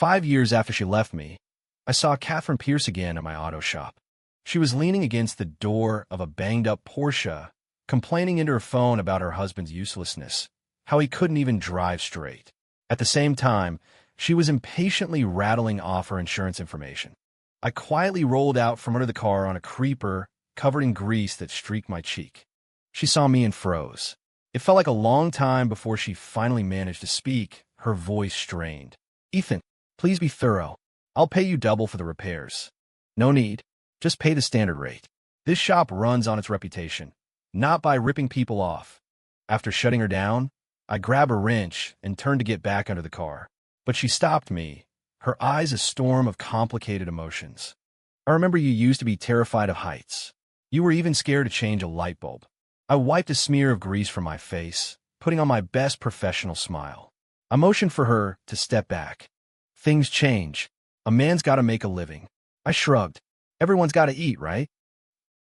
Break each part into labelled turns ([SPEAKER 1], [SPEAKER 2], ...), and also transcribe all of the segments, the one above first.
[SPEAKER 1] 5 years after she left me, I saw Catherine Pierce again at my auto shop. She was leaning against the door of a banged-up Porsche, complaining into her phone about her husband's uselessness, how he couldn't even drive straight. At the same time, she was impatiently rattling off her insurance information. I quietly rolled out from under the car on a creeper covered in grease that streaked my cheek. She saw me and froze. It felt like a long time before she finally managed to speak, her voice strained. "Ethan, please be thorough. I'll pay you double for the repairs." "No need. Just pay the standard rate. This shop runs on its reputation, not by ripping people off." After shutting her down, I grabbed a wrench and turned to get back under the car. But she stopped me, her eyes a storm of complicated emotions. "I remember you used to be terrified of heights. You were even scared to change a light bulb." I wiped a smear of grease from my face, putting on my best professional smile. I motioned for her to step back. "Things change. A man's got to make a living." I shrugged. "Everyone's got to eat, right?"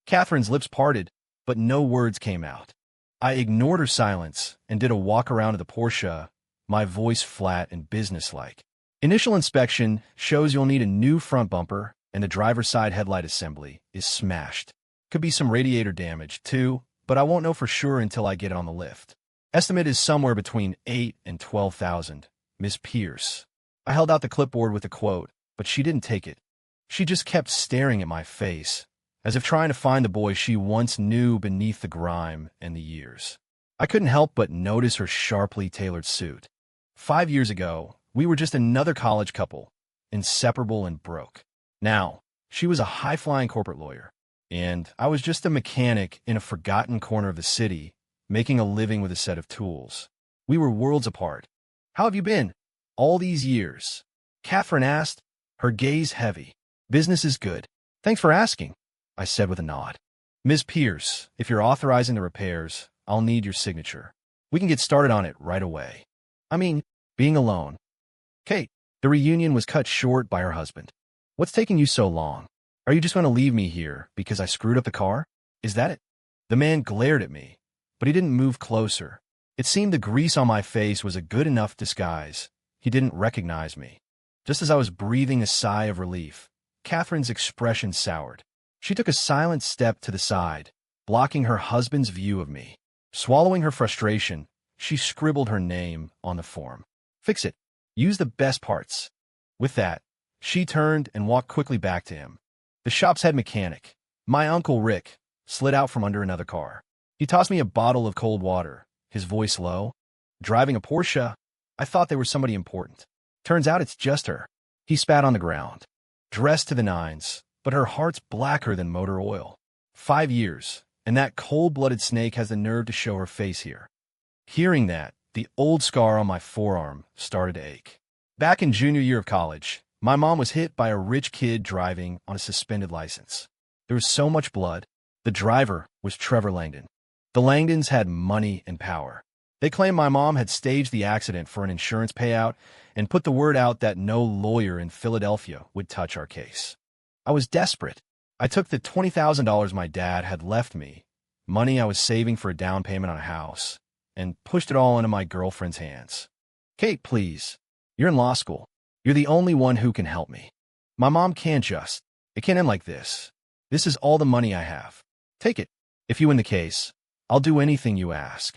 [SPEAKER 1] Catherine's lips parted, but no words came out. I ignored her silence and did a walk around to the Porsche, my voice flat and businesslike. "Initial inspection shows you'll need a new front bumper, and the driver's side headlight assembly is smashed. Could be some radiator damage, too, but I won't know for sure until I get it on the lift. Estimate is somewhere between 8 and 12,000. Miss Pierce." I held out the clipboard with a quote, but she didn't take it. She just kept staring at my face, as if trying to find the boy she once knew beneath the grime and the years. I couldn't help but notice her sharply tailored suit. 5 years ago, we were just another college couple, inseparable and broke. Now, she was a high-flying corporate lawyer, and I was just a mechanic in a forgotten corner of the city, making a living with a set of tools. We were worlds apart. "How have you been all these years?" Catherine asked, her gaze heavy. "Business is good. Thanks for asking," I said with a nod. "Ms. Pierce, if you're authorizing the repairs, I'll need your signature. We can get started on it right away." I mean, being alone. "Kate." The reunion was cut short by her husband. "What's taking you so long? Are you just going to leave me here because I screwed up the car? Is that it?" The man glared at me, but he didn't move closer. It seemed the grease on my face was a good enough disguise. He didn't recognize me. Just as I was breathing a sigh of relief, Catherine's expression soured. She took a silent step to the side, blocking her husband's view of me. Swallowing her frustration, she scribbled her name on the form. "Fix it. Use the best parts." With that, she turned and walked quickly back to him. The shop's head mechanic, my Uncle Rick, slid out from under another car. He tossed me a bottle of cold water, his voice low. "Driving a Porsche? I thought they were somebody important. Turns out it's just her." He spat on the ground. Dressed to the nines, but her heart's blacker than motor oil. 5 years, and that cold-blooded snake has the nerve to show her face here. Hearing that, the old scar on my forearm started to ache. Back in junior year of college, my mom was hit by a rich kid driving on a suspended license. There was so much blood. The driver was Trevor Langdon. The Langdons had money and power. They claimed my mom had staged the accident for an insurance payout and put the word out that no lawyer in Philadelphia would touch our case. I was desperate. I took the $20,000 my dad had left me, money I was saving for a down payment on a house, and pushed it all into my girlfriend's hands. "Kate, please. You're in law school. You're the only one who can help me. My mom can't just. It can't end like this. This is all the money I have. Take it. If you win the case, I'll do anything you ask."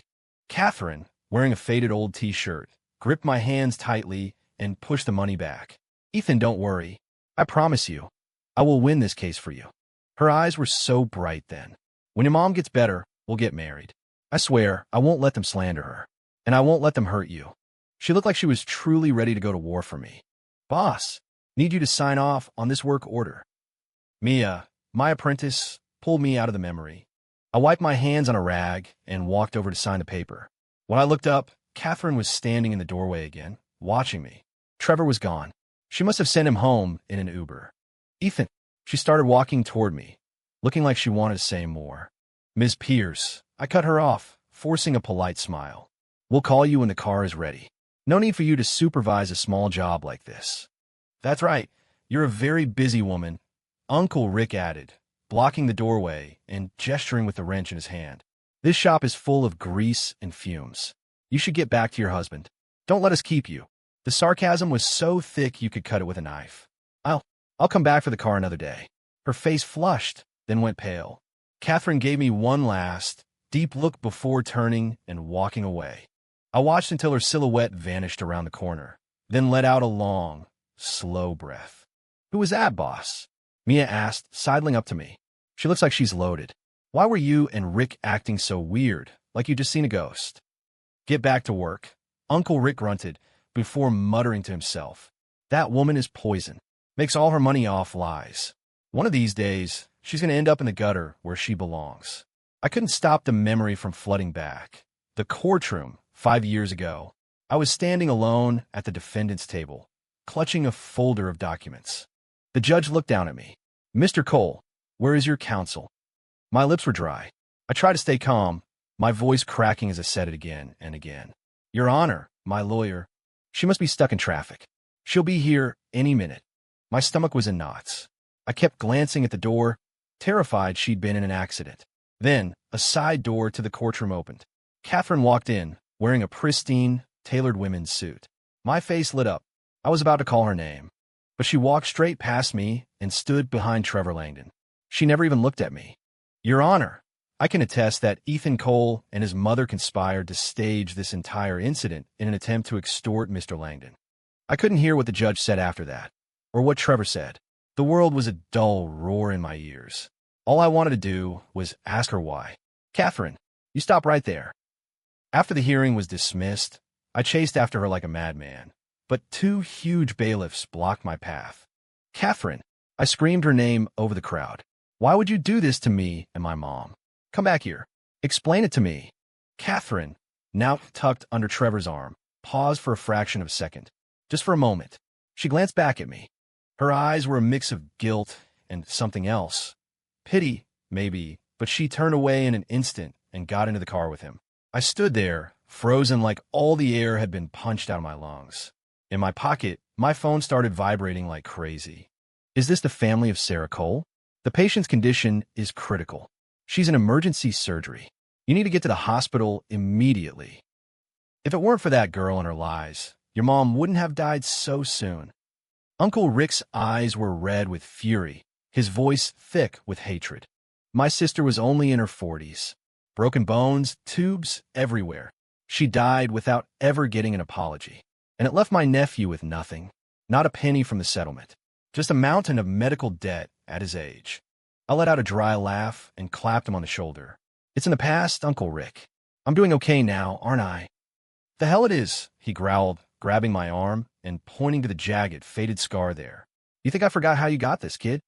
[SPEAKER 1] Catherine, wearing a faded old t-shirt, gripped my hands tightly and pushed the money back. "Ethan, don't worry. I promise you, I will win this case for you." Her eyes were so bright then. "When your mom gets better, we'll get married. I swear, I won't let them slander her. And I won't let them hurt you." She looked like she was truly ready to go to war for me. "Boss, need you to sign off on this work order." Mia, my apprentice, pulled me out of the memory. I wiped my hands on a rag and walked over to sign the paper. When I looked up, Catherine was standing in the doorway again, watching me. Trevor was gone. She must have sent him home in an Uber. "Ethan." She started walking toward me, looking like she wanted to say more. "Ms. Pierce." I cut her off, forcing a polite smile. "We'll call you when the car is ready. No need for you to supervise a small job like this." "That's right. You're a very busy woman," Uncle Rick added, blocking the doorway and gesturing with the wrench in his hand. "This shop is full of grease and fumes. You should get back to your husband. Don't let us keep you." The sarcasm was so thick you could cut it with a knife. I'll, I'll come back for the car another day. Her face flushed, then went pale. Catherine gave me one last, deep look before turning and walking away. I watched until her silhouette vanished around the corner, then let out a long, slow breath. Who was that, boss? Mia asked, sidling up to me. She looks like she's loaded. Why were you and Rick acting so weird, like you just seen a ghost? Get back to work. Uncle Rick grunted, before muttering to himself. That woman is poison. Makes all her money off lies. One of these days, she's going to end up in the gutter where she belongs. I couldn't stop the memory from flooding back. The courtroom, 5 years ago. I was standing alone at the defendant's table, clutching a folder of documents. The judge looked down at me. Mr. Cole, where is your counsel? My lips were dry. I tried to stay calm, my voice cracking as I said it again and again. Your Honor, my lawyer. She must be stuck in traffic. She'll be here any minute. My stomach was in knots. I kept glancing at the door, terrified she'd been in an accident. Then, a side door to the courtroom opened. Catherine walked in, wearing a pristine, tailored women's suit. My face lit up. I was about to call her name, but she walked straight past me and stood behind Trevor Langdon. She never even looked at me. Your Honor, I can attest that Ethan Cole and his mother conspired to stage this entire incident in an attempt to extort Mr. Langdon. I couldn't hear what the judge said after that, or what Trevor said. The world was a dull roar in my ears. All I wanted to do was ask her why. Catherine, you stop right there. After the hearing was dismissed, I chased after her like a madman, but 2 huge bailiffs blocked my path. Catherine, I screamed her name over the crowd. Why would you do this to me and my mom? Come back here. Explain it to me. Catherine, now tucked under Trevor's arm, paused for a fraction of a second. Just for a moment. She glanced back at me. Her eyes were a mix of guilt and something else. Pity, maybe, but she turned away in an instant and got into the car with him. I stood there, frozen like all the air had been punched out of my lungs. In my pocket, my phone started vibrating like crazy. Is this the family of Sarah Cole? The patient's condition is critical. She's in emergency surgery. You need to get to the hospital immediately. If it weren't for that girl and her lies, your mom wouldn't have died so soon. Uncle Rick's eyes were red with fury, his voice thick with hatred. My sister was only in her 40s. Broken bones, tubes everywhere. She died without ever getting an apology. And it left my nephew with nothing, not a penny from the settlement. Just a mountain of medical debt at his age. I let out a dry laugh and clapped him on the shoulder. It's in the past, Uncle Rick. I'm doing okay now, aren't I? The hell it is, he growled, grabbing my arm and pointing to the jagged, faded scar there. You think I forgot how you got this, kid?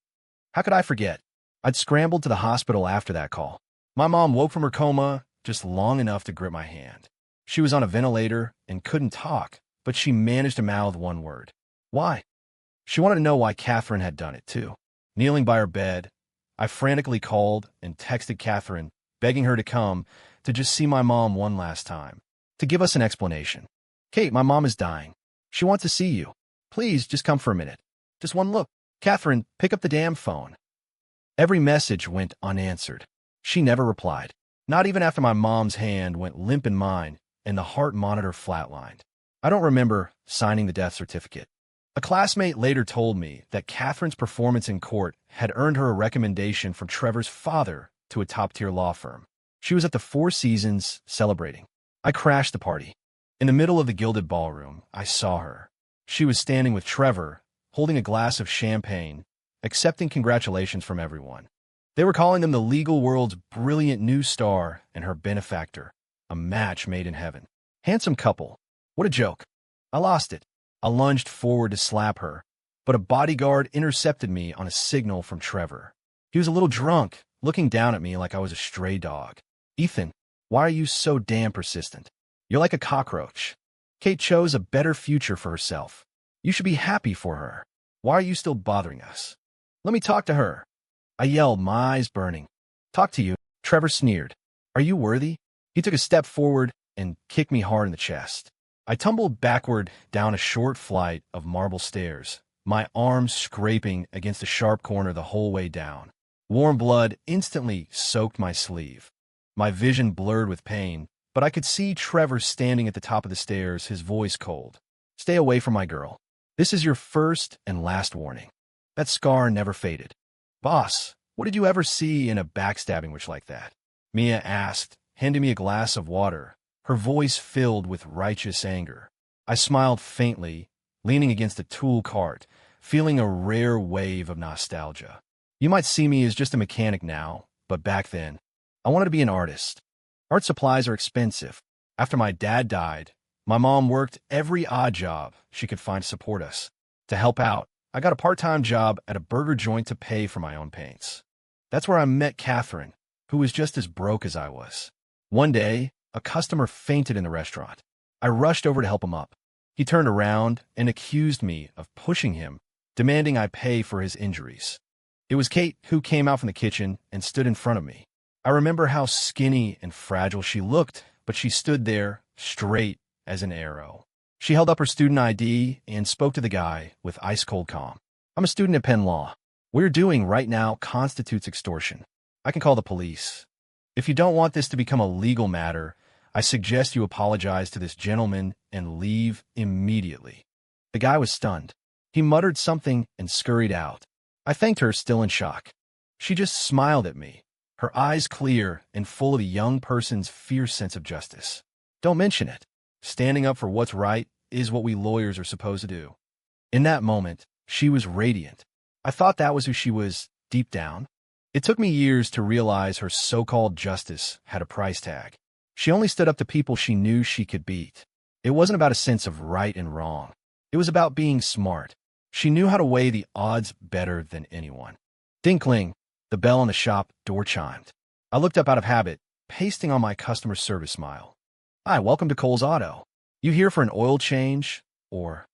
[SPEAKER 1] How could I forget? I'd scrambled to the hospital after that call. My mom woke from her coma just long enough to grip my hand. She was on a ventilator and couldn't talk, but she managed to mouth one word. Why? She wanted to know why Catherine had done it, too. Kneeling by her bed, I frantically called and texted Catherine, begging her to come, to just see my mom one last time, to give us an explanation. Kate, my mom is dying. She wants to see you. Please, just come for a minute. Just one look. Catherine, pick up the damn phone. Every message went unanswered. She never replied. Not even after my mom's hand went limp in mine and the heart monitor flatlined. I don't remember signing the death certificate. A classmate later told me that Catherine's performance in court had earned her a recommendation from Trevor's father to a top-tier law firm. She was at the Four Seasons celebrating. I crashed the party. In the middle of the gilded ballroom, I saw her. She was standing with Trevor, holding a glass of champagne, accepting congratulations from everyone. They were calling them the legal world's brilliant new star and her benefactor, a match made in heaven. Handsome couple. What a joke. I lost it. I lunged forward to slap her, but a bodyguard intercepted me on a signal from Trevor. He was a little drunk, looking down at me like I was a stray dog. Ethan, why are you so damn persistent? You're like a cockroach. Kate chose a better future for herself. You should be happy for her. Why are you still bothering us? Let me talk to her. I yelled, my eyes burning. Talk to you, Trevor sneered. Are you worthy? He took a step forward and kicked me hard in the chest. I tumbled backward down a short flight of marble stairs, my arms scraping against a sharp corner the whole way down. Warm blood instantly soaked my sleeve. My vision blurred with pain, but I could see Trevor standing at the top of the stairs, his voice cold. Stay away from my girl. This is your first and last warning. That scar never faded. Boss, what did you ever see in a backstabbing witch like that? Mia asked, handing me a glass of water, her voice filled with righteous anger. I smiled faintly, leaning against a tool cart, feeling a rare wave of nostalgia. You might see me as just a mechanic now, but back then, I wanted to be an artist. Art supplies are expensive. After my dad died, my mom worked every odd job she could find to support us. To help out, I got a part-time job at a burger joint to pay for my own paints. That's where I met Catherine, who was just as broke as I was. One day, a customer fainted in the restaurant. I rushed over to help him up. He turned around and accused me of pushing him, demanding I pay for his injuries. It was Kate who came out from the kitchen and stood in front of me. I remember how skinny and fragile she looked, but she stood there, straight as an arrow. She held up her student ID and spoke to the guy with ice-cold calm. I'm a student at Penn Law. What you're doing right now constitutes extortion. I can call the police. If you don't want this to become a legal matter, I suggest you apologize to this gentleman and leave immediately. The guy was stunned. He muttered something and scurried out. I thanked her, still in shock. She just smiled at me, her eyes clear and full of a young person's fierce sense of justice. Don't mention it. Standing up for what's right is what we lawyers are supposed to do. In that moment, she was radiant. I thought that was who she was, deep down. It took me years to realize her so-called justice had a price tag. She only stood up to people she knew she could beat. It wasn't about a sense of right and wrong. It was about being smart. She knew how to weigh the odds better than anyone. Dinkling, the bell on the shop door chimed. I looked up out of habit, pasting on my customer service smile. Hi, welcome to Cole's Auto. You here for an oil change, or?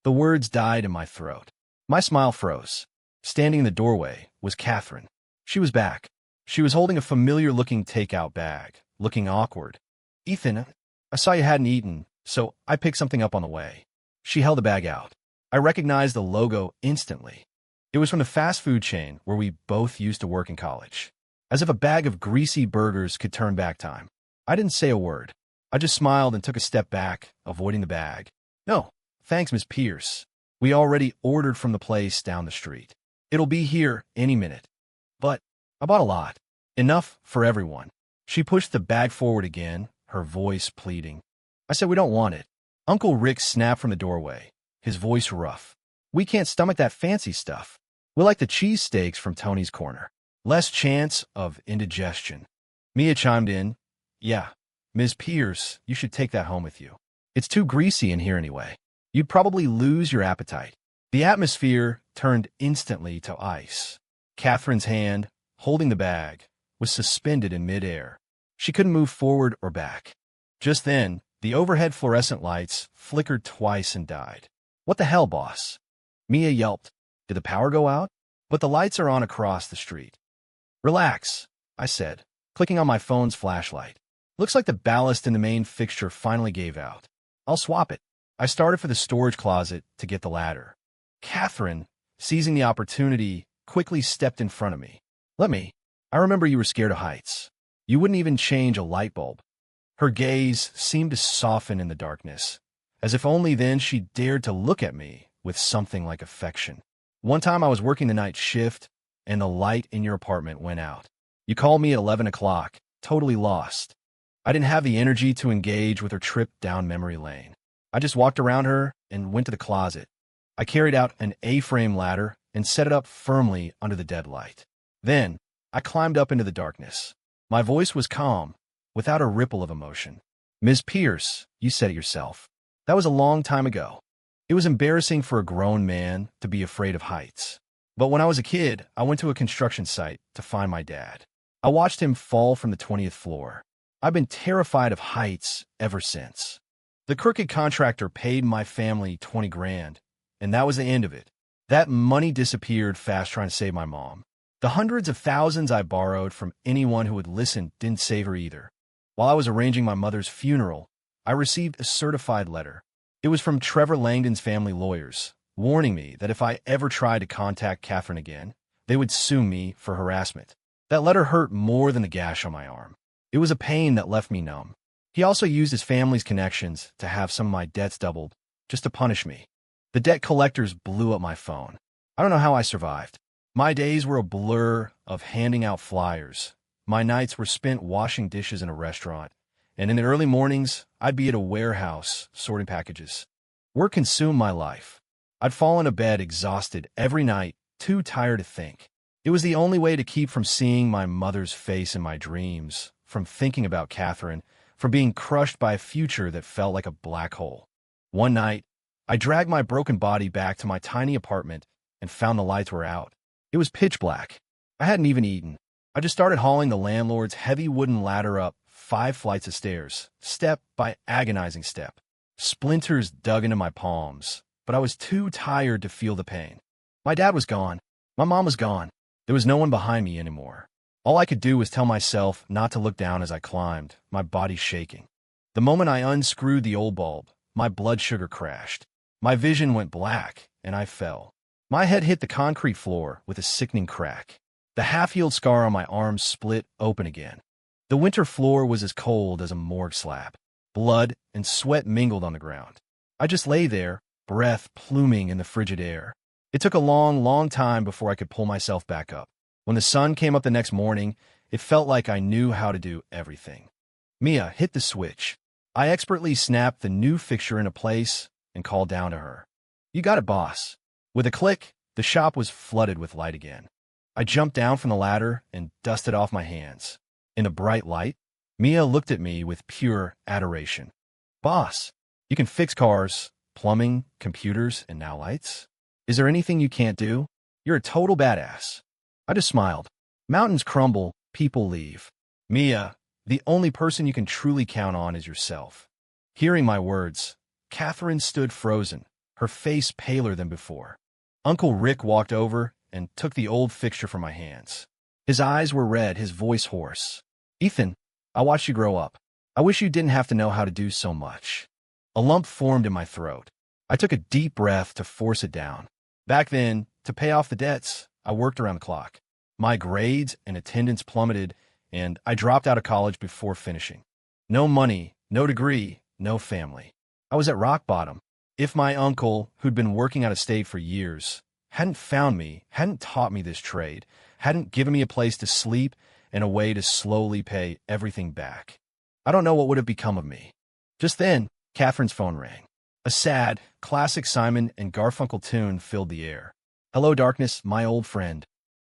[SPEAKER 1] The words died in my throat. My smile froze. Standing in the doorway was Catherine. She was back. She was holding a familiar-looking takeout bag, looking awkward. Ethan, I saw you hadn't eaten, so I picked something up on the way. She held the bag out. I recognized the logo instantly. It was from the fast food chain where we both used to work in college. As if a bag of greasy burgers could turn back time. I didn't say a word. I just smiled and took a step back, avoiding the bag. No, thanks, Miss Pierce. We already ordered from the place down the street. It'll be here any minute. But I bought a lot. Enough for everyone. She pushed the bag forward again, her voice pleading. I said we don't want it. Uncle Rick snapped from the doorway, his voice rough. We can't stomach that fancy stuff. We like the cheesesteaks from Tony's Corner. Less chance of indigestion. Mia chimed in. Yeah, Ms. Pierce, you should take that home with you. It's too greasy in here anyway. You'd probably lose your appetite. The atmosphere turned instantly to ice. Catherine's hand, holding the bag, was suspended in midair. She couldn't move forward or back. Just then, the overhead fluorescent lights flickered twice and died. What the hell, boss? Mia yelped. Did the power go out? But the lights are on across the street. Relax, I said, clicking on my phone's flashlight. Looks like the ballast in the main fixture finally gave out. I'll swap it. I started for the storage closet to get the ladder. Catherine, seizing the opportunity, quickly stepped in front of me. Let me. I remember you were scared of heights. You wouldn't even change a light bulb. Her gaze seemed to soften in the darkness, as if only then she dared to look at me with something like affection. One time I was working the night shift, and the light in your apartment went out. You called me at 11 o'clock, totally lost. I didn't have the energy to engage with her trip down memory lane. I just walked around her and went to the closet. I carried out an A-frame ladder and set it up firmly under the dead light. Then, I climbed up into the darkness. My voice was calm, without a ripple of emotion. Ms. Pierce, you said it yourself. That was a long time ago. It was embarrassing for a grown man to be afraid of heights. But when I was a kid, I went to a construction site to find my dad. I watched him fall from the 20th floor. I've been terrified of heights ever since. The crooked contractor paid my family 20 grand, and that was the end of it. That money disappeared fast trying to save my mom. The hundreds of thousands I borrowed from anyone who would listen didn't save her either. While I was arranging my mother's funeral, I received a certified letter. It was from Trevor Langdon's family lawyers, warning me that if I ever tried to contact Catherine again, they would sue me for harassment. That letter hurt more than the gash on my arm. It was a pain that left me numb. He also used his family's connections to have some of my debts doubled, just to punish me. The debt collectors blew up my phone. I don't know how I survived. My days were a blur of handing out flyers. My nights were spent washing dishes in a restaurant, and in the early mornings, I'd be at a warehouse sorting packages. Work consumed my life. I'd fall into bed exhausted every night, too tired to think. It was the only way to keep from seeing my mother's face in my dreams, from thinking about Catherine, from being crushed by a future that felt like a black hole. One night, I dragged my broken body back to my tiny apartment and found the lights were out. It was pitch black. I hadn't even eaten. I just started hauling the landlord's heavy wooden ladder up 5 flights of stairs, step by agonizing step. Splinters dug into my palms, but I was too tired to feel the pain. My dad was gone. My mom was gone. There was no one behind me anymore. All I could do was tell myself not to look down as I climbed, my body shaking. The moment I unscrewed the old bulb, my blood sugar crashed. My vision went black, and I fell. My head hit the concrete floor with a sickening crack. The half-healed scar on my arm split open again. The winter floor was as cold as a morgue slab. Blood and sweat mingled on the ground. I just lay there, breath pluming in the frigid air. It took a long time before I could pull myself back up. When the sun came up the next morning, it felt like I knew how to do everything. Mia hit the switch. I expertly snapped the new fixture into place and called down to her. "You got it, boss." With a click, the shop was flooded with light again. I jumped down from the ladder and dusted off my hands. In the bright light, Mia looked at me with pure adoration. "Boss, you can fix cars, plumbing, computers, and now lights? Is there anything you can't do? You're a total badass." I just smiled. Mountains crumble, people leave. Mia, the only person you can truly count on is yourself. Hearing my words, Catherine stood frozen, her face paler than before. Uncle Rick walked over and took the old fixture from my hands. His eyes were red, his voice hoarse. "Ethan, I watched you grow up. I wish you didn't have to know how to do so much." A lump formed in my throat. I took a deep breath to force it down. Back then, to pay off the debts, I worked around the clock. My grades and attendance plummeted, and I dropped out of college before finishing. No money, no degree, no family. I was at rock bottom. If my uncle, who'd been working out of state for years, hadn't found me, hadn't taught me this trade, hadn't given me a place to sleep and a way to slowly pay everything back, I don't know what would have become of me. Just then, Catherine's phone rang. A sad, classic Simon and Garfunkel tune filled the air. "Hello, darkness, my old friend."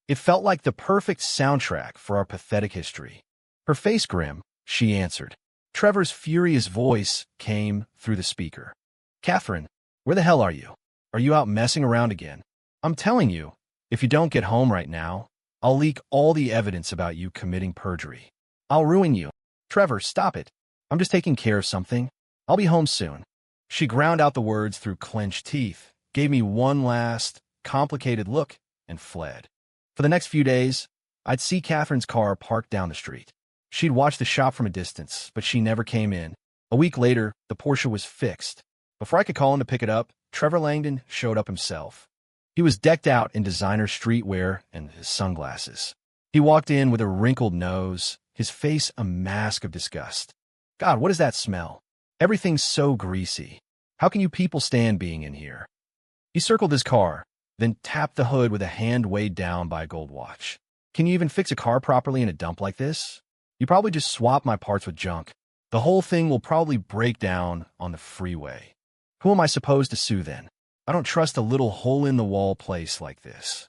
[SPEAKER 1] It felt like the perfect soundtrack for our pathetic history. Her face grim, she answered. Trevor's furious voice came through the speaker. "Catherine, where the hell are you? Are you out messing around again? I'm telling you, if you don't get home right now, I'll leak all the evidence about you committing perjury. I'll ruin you. Trevor, stop it. I'm just taking care of something. I'll be home soon." She ground out the words through clenched teeth, gave me one last, complicated look, and fled. For the next few days, I'd see Catherine's car parked down the street. She'd watch the shop from a distance, but she never came in. A week later, the Porsche was fixed. Before I could call in to pick it up, Trevor Langdon showed up himself. He was decked out in designer streetwear and his sunglasses. He walked in with a wrinkled nose, his face a mask of disgust. "God, what is that smell? Everything's so greasy. How can you people stand being in here?" He circled his car, then tapped the hood with a hand weighed down by a gold watch. "Can you even fix a car properly in a dump like this? You probably just swap my parts with junk. The whole thing will probably break down on the freeway. Who am I supposed to sue then? I don't trust a little hole-in-the-wall place like this."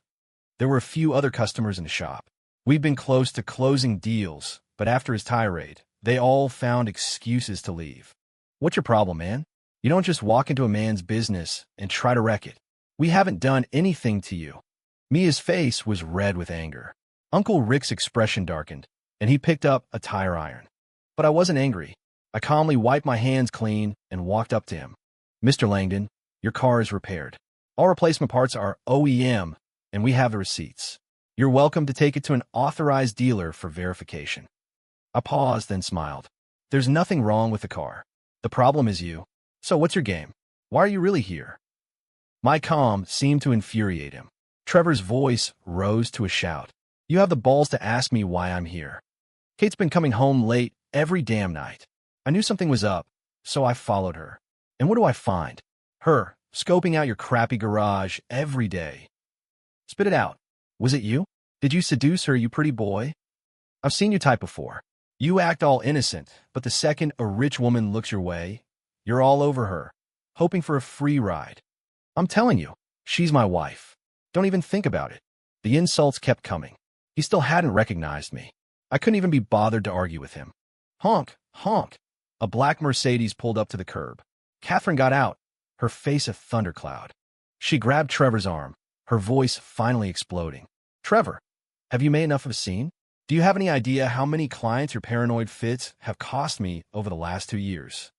[SPEAKER 1] There were a few other customers in the shop. We'd been close to closing deals, but after his tirade, they all found excuses to leave. "What's your problem, man? You don't just walk into a man's business and try to wreck it. We haven't done anything to you." Mia's face was red with anger. Uncle Rick's expression darkened, and he picked up a tire iron. But I wasn't angry. I calmly wiped my hands clean and walked up to him. "Mr. Langdon, your car is repaired. All replacement parts are OEM, and we have the receipts. You're welcome to take it to an authorized dealer for verification." I paused, then smiled. "There's nothing wrong with the car. The problem is you. So what's your game? Why are you really here?" My calm seemed to infuriate him. Trevor's voice rose to a shout. "You have the balls to ask me why I'm here. Kate's been coming home late every damn night. I knew something was up, so I followed her. And what do I find? Her, scoping out your crappy garage every day. Spit it out. Was it you? Did you seduce her, you pretty boy? I've seen you type before. You act all innocent, but the second a rich woman looks your way, you're all over her, hoping for a free ride. I'm telling you, she's my wife. Don't even think about it. The insults kept coming. He still hadn't recognized me. I couldn't even be bothered to argue with him. Honk, honk. A black Mercedes pulled up to the curb. Catherine got out, her face a thundercloud. She grabbed Trevor's arm, her voice finally exploding. Trevor, have you made enough of a scene? Do you have any idea how many clients your paranoid fits have cost me over the last 2 years?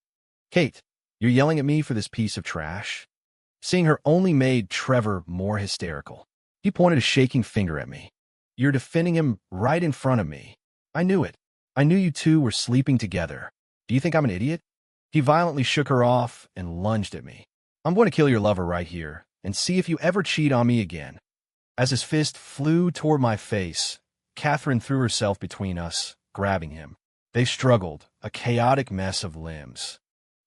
[SPEAKER 1] Kate, you're yelling at me for this piece of trash? Seeing her only made Trevor more hysterical. He pointed a shaking finger at me. You're defending him right in front of me. I knew it. I knew you two were sleeping together. Do you think I'm an idiot? He violently shook her off and lunged at me. I'm going to kill your lover right here and see if you ever cheat on me again. As his fist flew toward my face, Catherine threw herself between us, grabbing him. They struggled, a chaotic mess of limbs.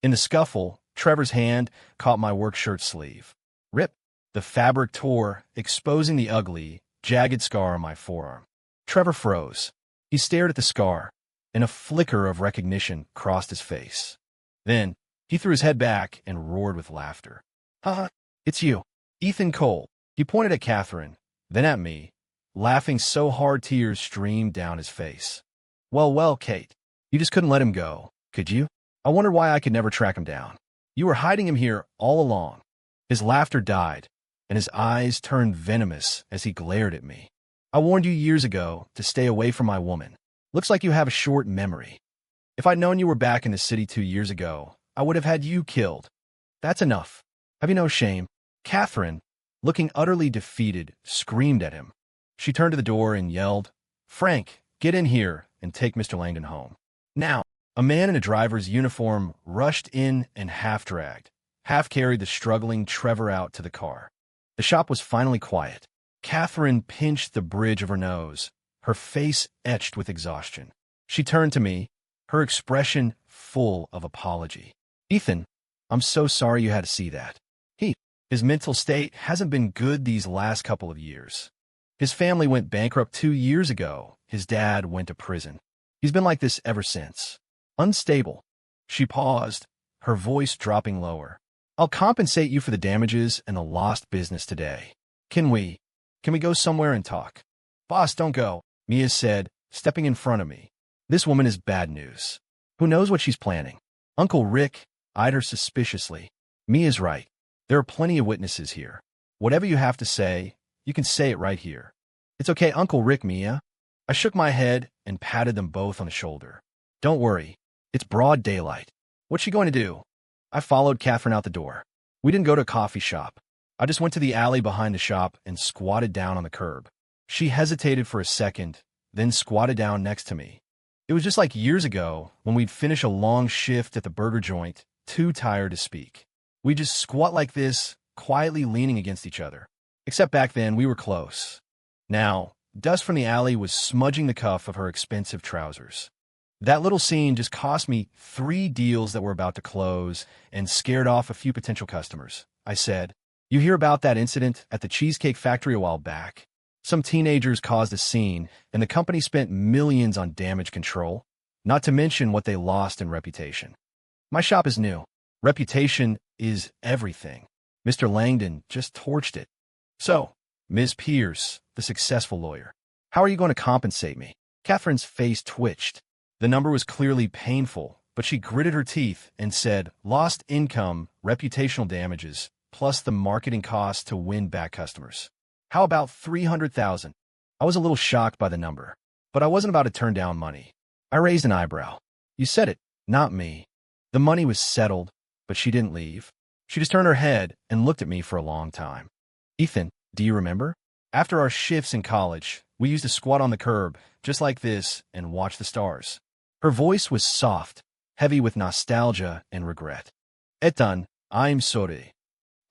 [SPEAKER 1] In the scuffle, Trevor's hand caught my work shirt sleeve. Rip! The fabric tore, exposing the ugly, jagged scar on my forearm. Trevor froze. He stared at the scar, and a flicker of recognition crossed his face. Then, he threw his head back and roared with laughter. Ha! It's you, Ethan Cole. He pointed at Catherine, then at me, laughing so hard tears streamed down his face. Well, Kate, you just couldn't let him go, could you? I wondered why I could never track him down. You were hiding him here all along. His laughter died, and his eyes turned venomous as he glared at me. I warned you years ago to stay away from my woman. Looks like you have a short memory. If I'd known you were back in the city 2 years ago, I would have had you killed. That's enough. Have you no shame? Catherine, looking utterly defeated, screamed at him. She turned to the door and yelled, Frank, get in here and take Mr. Langdon home. Now, a man in a driver's uniform rushed in and half-dragged, half-carried the struggling Trevor out to the car. The shop was finally quiet. Catherine pinched the bridge of her nose, her face etched with exhaustion. She turned to me, her expression full of apology. Ethan, I'm so sorry you had to see that. His mental state hasn't been good these last couple of years. His family went bankrupt 2 years ago. His dad went to prison. He's been like this ever since. Unstable. She paused, her voice dropping lower. I'll compensate you for the damages and the lost business today. Can we go somewhere and talk? Boss, don't go, Mia said, stepping in front of me. This woman is bad news. Who knows what she's planning? Uncle Rick eyed her suspiciously. Mia's right. There are plenty of witnesses here. Whatever you have to say, you can say it right here. It's okay, Uncle Rick, Mia. I shook my head and patted them both on the shoulder. Don't worry. It's broad daylight. What's she going to do? I followed Catherine out the door. We didn't go to a coffee shop. I just went to the alley behind the shop and squatted down on the curb. She hesitated for a second, then squatted down next to me. It was just like years ago when we'd finish a long shift at the burger joint, too tired to speak. We just squat like this, quietly leaning against each other. Except back then, we were close. Now, dust from the alley was smudging the cuff of her expensive trousers. That little scene just cost me 3 deals that were about to close and scared off a few potential customers. I said, you hear about that incident at the Cheesecake Factory a while back? Some teenagers caused a scene, and the company spent millions on damage control, not to mention what they lost in reputation. My shop is new. Reputation is everything. Mr. Langdon just torched it. So, Ms. Pierce, the successful lawyer, how are you going to compensate me? Catherine's face twitched. The number was clearly painful, but she gritted her teeth and said, lost income, reputational damages, plus the marketing costs to win back customers. How about $300,000? I was a little shocked by the number, but I wasn't about to turn down money. I raised an eyebrow. You said it, not me. The money was settled, but she didn't leave. She just turned her head and looked at me for a long time. Ethan, do you remember? After our shifts in college, we used to squat on the curb, just like this, and watch the stars. Her voice was soft, heavy with nostalgia and regret. Ethan, I'm sorry.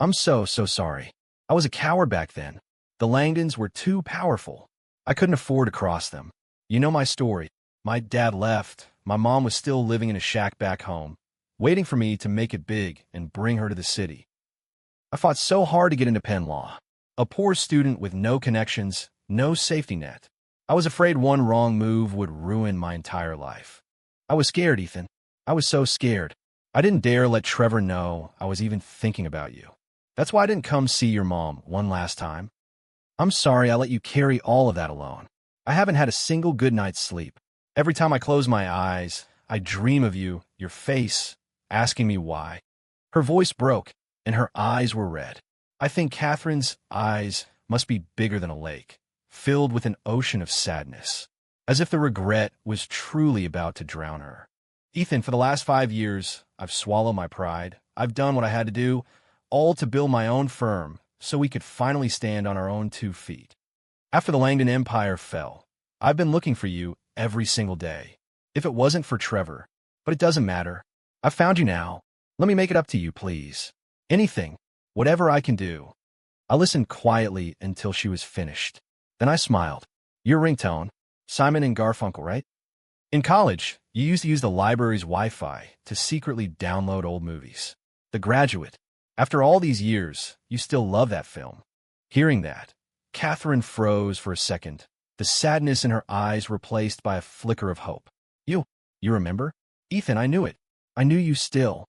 [SPEAKER 1] I'm so sorry. I was a coward back then. The Langdons were too powerful. I couldn't afford to cross them. You know my story. My dad left. My mom was still living in a shack back home, waiting for me to make it big and bring her to the city. I fought so hard to get into Penn Law. A poor student with no connections, no safety net. I was afraid one wrong move would ruin my entire life. I was scared, Ethan. I was so scared. I didn't dare let Trevor know I was even thinking about you. That's why I didn't come see your mom one last time. I'm sorry I let you carry all of that alone. I haven't had a single good night's sleep. Every time I close my eyes, I dream of you, your face, asking me why. Her voice broke, and her eyes were red. I think Catherine's eyes must be bigger than a lake, filled with an ocean of sadness, as if the regret was truly about to drown her. Ethan, for the last 5 years, I've swallowed my pride. I've done what I had to do, all to build my own firm so we could finally stand on our own 2 feet. After the Langdon Empire fell, I've been looking for you every single day. If it wasn't for Trevor, but it doesn't matter. I've found you now. Let me make it up to you, please. Anything, whatever I can do. I listened quietly until she was finished. Then I smiled. Your ringtone, Simon and Garfunkel, right? In college, you used to use the library's Wi-Fi to secretly download old movies. The Graduate. After all these years, you still love that film. Hearing that, Catherine froze for a second, the sadness in her eyes replaced by a flicker of hope. You remember? Ethan, I knew it. I knew you still.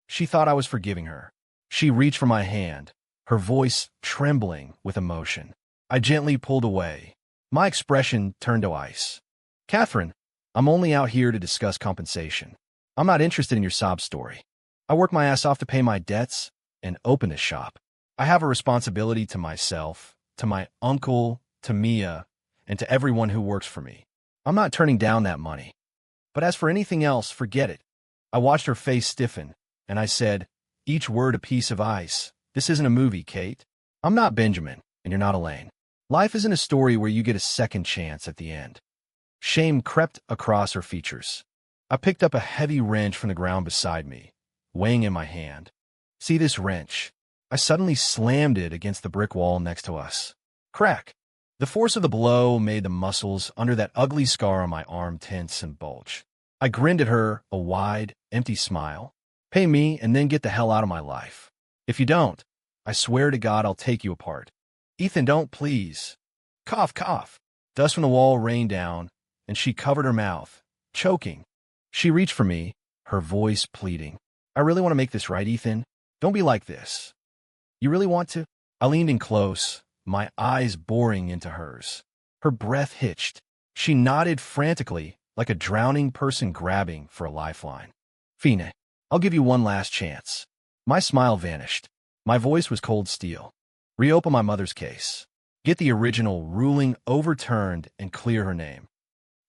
[SPEAKER 1] She thought I was forgiving her. She reached for my hand, her voice trembling with emotion. I gently pulled away. My expression turned to ice. Catherine, I'm only out here to discuss compensation. I'm not interested in your sob story. I work my ass off to pay my debts and open this shop. I have a responsibility to myself, to my uncle, to Mia, and to everyone who works for me. I'm not turning down that money. But as for anything else, forget it. I watched her face stiffen, and I said, each word a piece of ice. This isn't a movie, Kate. I'm not Benjamin, and you're not Elaine. Life isn't a story where you get a second chance at the end. Shame crept across her features. I picked up a heavy wrench from the ground beside me, weighing in my hand. See this wrench? I suddenly slammed it against the brick wall next to us. Crack! The force of the blow made the muscles under that ugly scar on my arm tense and bulge. I grinned at her, a wide, empty smile. Pay me and then get the hell out of my life. If you don't, I swear to God I'll take you apart. Ethan, don't, please. Cough, cough. Dust from the wall rained down, and she covered her mouth, choking. She reached for me, her voice pleading. I really want to make this right, Ethan. Don't be like this. You really want to? I leaned in close, my eyes boring into hers. Her breath hitched. She nodded frantically, like a drowning person grabbing for a lifeline. Fina, I'll give you one last chance. My smile vanished. My voice was cold steel. Reopen my mother's case. Get the original ruling overturned and clear her name.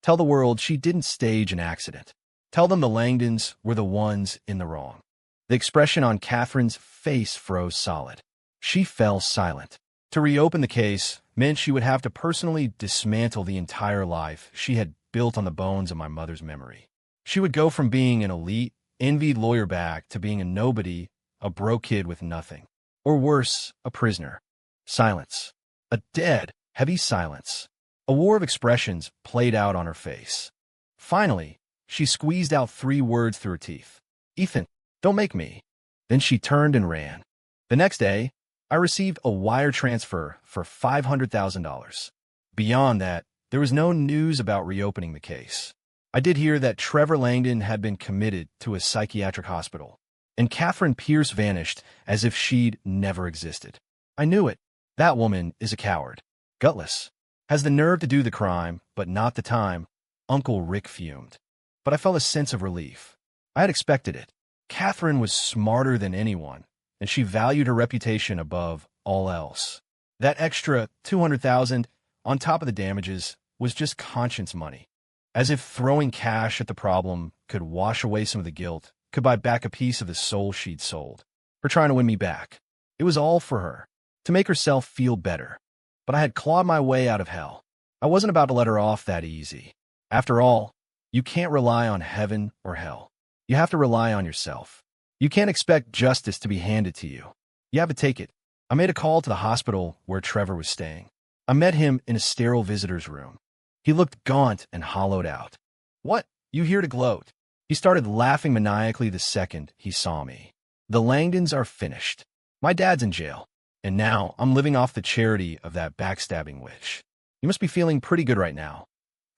[SPEAKER 1] Tell the world she didn't stage an accident. Tell them the Langdons were the ones in the wrong. The expression on Catherine's face froze solid. She fell silent. To reopen the case meant she would have to personally dismantle the entire life she had built on the bones of my mother's memory. She would go from being an elite, envied lawyer back to being a nobody, a broke kid with nothing. Or worse, a prisoner. Silence. A dead, heavy silence. A war of expressions played out on her face. Finally, she squeezed out 3 words through her teeth. Ethan, don't make me. Then she turned and ran. The next day, I received a wire transfer for $500,000. Beyond that, there was no news about reopening the case. I did hear that Trevor Langdon had been committed to a psychiatric hospital, and Catherine Pierce vanished as if she'd never existed. I knew it. That woman is a coward. Gutless. Has the nerve to do the crime, but not the time. Uncle Rick fumed. But I felt a sense of relief. I had expected it. Catherine was smarter than anyone, and she valued her reputation above all else. That extra $200,000 on top of the damages was just conscience money. As if throwing cash at the problem could wash away some of the guilt, could buy back a piece of the soul she'd sold. Her trying to win me back. It was all for her, to make herself feel better. But I had clawed my way out of hell. I wasn't about to let her off that easy. After all, you can't rely on heaven or hell. You have to rely on yourself. You can't expect justice to be handed to you. You have to take it. I made a call to the hospital where Trevor was staying. I met him in a sterile visitor's room. He looked gaunt and hollowed out. What? You here to gloat? He started laughing maniacally the second he saw me. The Langdons are finished. My dad's in jail, and now I'm living off the charity of that backstabbing witch. You must be feeling pretty good right now.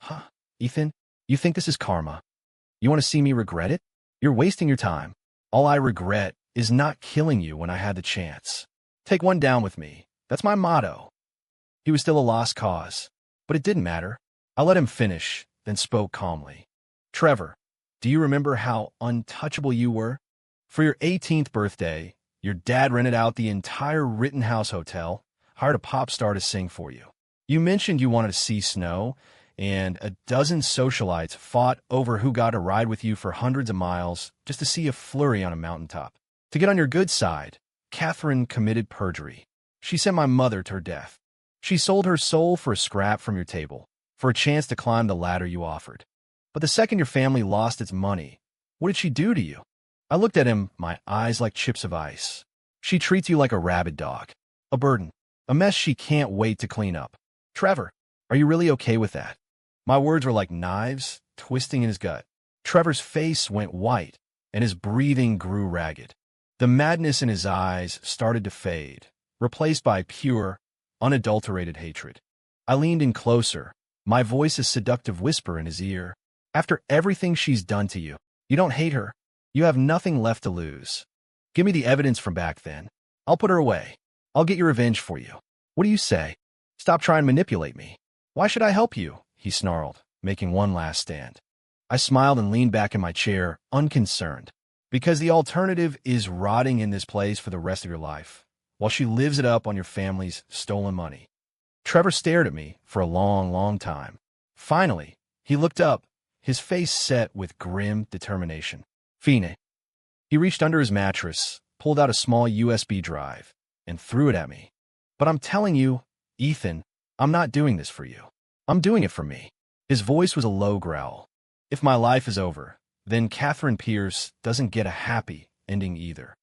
[SPEAKER 1] Huh, Ethan? You think this is karma? You want to see me regret it? You're wasting your time. All I regret is not killing you when I had the chance. Take one down with me. That's my motto. He was still a lost cause, but it didn't matter. I let him finish, then spoke calmly. Trevor, do you remember how untouchable you were? For your 18th birthday, your dad rented out the entire Rittenhouse Hotel, hired a pop star to sing for you. You mentioned you wanted to see snow, and a dozen socialites fought over who got a ride with you for hundreds of miles just to see a flurry on a mountaintop. To get on your good side, Catherine committed perjury. She sent my mother to her death. She sold her soul for a scrap from your table, for a chance to climb the ladder you offered. But the second your family lost its money, what did she do to you? I looked at him, my eyes like chips of ice. She treats you like a rabid dog, a burden, a mess she can't wait to clean up. Trevor, are you really okay with that? My words were like knives twisting in his gut. Trevor's face went white, and his breathing grew ragged. The madness in his eyes started to fade, replaced by pure, unadulterated hatred. I leaned in closer, my voice a seductive whisper in his ear. After everything she's done to you, you don't hate her. You have nothing left to lose. Give me the evidence from back then. I'll put her away. I'll get your revenge for you. What do you say? Stop trying to manipulate me. Why should I help you? He snarled, making one last stand. I smiled and leaned back in my chair, unconcerned. Because the alternative is rotting in this place for the rest of your life, while she lives it up on your family's stolen money. Trevor stared at me for a long, long time. Finally, he looked up, his face set with grim determination. Fine. He reached under his mattress, pulled out a small USB drive, and threw it at me. But I'm telling you, Ethan, I'm not doing this for you. I'm doing it for me. His voice was a low growl. If my life is over, then Catherine Pierce doesn't get a happy ending either.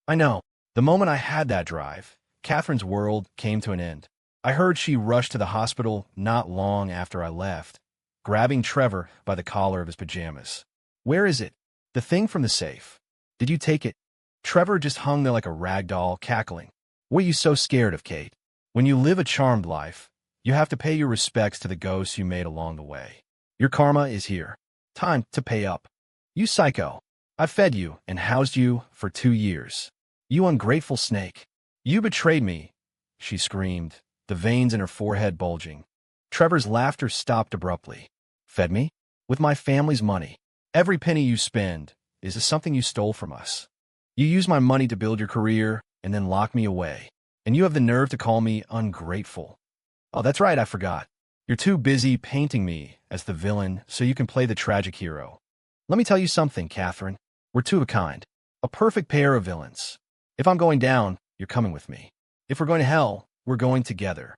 [SPEAKER 1] I know. The moment I had that drive, Catherine's world came to an end. I heard she rushed to the hospital not long after I left, grabbing Trevor by the collar of his pajamas. Where is it? The thing from the safe. Did you take it? Trevor just hung there like a rag doll, cackling. What are you so scared of, Kate? When you live a charmed life, you have to pay your respects to the ghosts you made along the way. Your karma is here. Time to pay up. You psycho. I fed you and housed you for 2 years. You ungrateful snake. You betrayed me, she screamed, the veins in her forehead bulging. Trevor's laughter stopped abruptly. Fed me? With my family's money. Every penny you spend is something you stole from us. You used my money to build your career and then lock me away. And you have the nerve to call me ungrateful. Oh, that's right, I forgot. You're too busy painting me as the villain so you can play the tragic hero. Let me tell you something, Catherine. We're two of a kind. A perfect pair of villains. If I'm going down, you're coming with me. If we're going to hell, we're going together.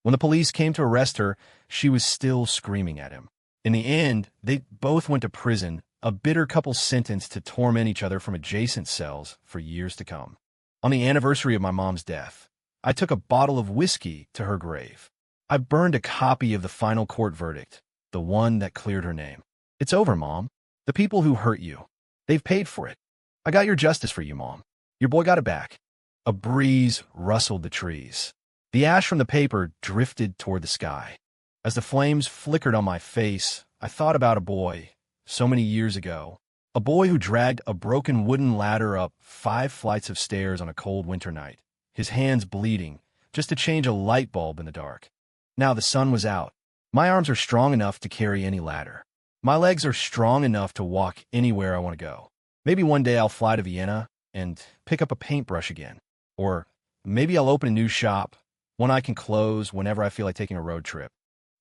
[SPEAKER 1] When the police came to arrest her, she was still screaming at him. In the end, they both went to prison, a bitter couple sentenced to torment each other from adjacent cells for years to come. On the anniversary of my mom's death, I took a bottle of whiskey to her grave. I burned a copy of the final court verdict, the one that cleared her name. It's over, Mom. The people who hurt you, they've paid for it. I got your justice for you, Mom. Your boy got it back. A breeze rustled the trees. The ash from the paper drifted toward the sky. As the flames flickered on my face, I thought about a boy, so many years ago. A boy who dragged a broken wooden ladder up 5 flights of stairs on a cold winter night, his hands bleeding, just to change a light bulb in the dark. Now the sun was out. My arms are strong enough to carry any ladder. My legs are strong enough to walk anywhere I want to go. Maybe one day I'll fly to Vienna and pick up a paintbrush again. Or maybe I'll open a new shop, one I can close whenever I feel like taking a road trip.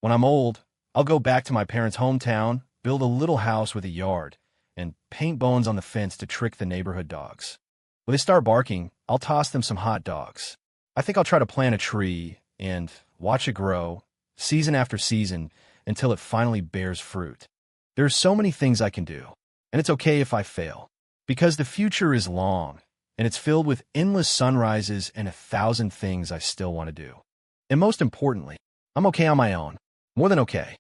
[SPEAKER 1] When I'm old, I'll go back to my parents' hometown, build a little house with a yard, and paint bones on the fence to trick the neighborhood dogs. When they start barking, I'll toss them some hot dogs. I think I'll try to plant a tree and watch it grow, season after season, until it finally bears fruit. There are so many things I can do, and it's okay if I fail, because the future is long, and it's filled with endless sunrises and 1,000 things I still want to do. And most importantly, I'm okay on my own, more than okay.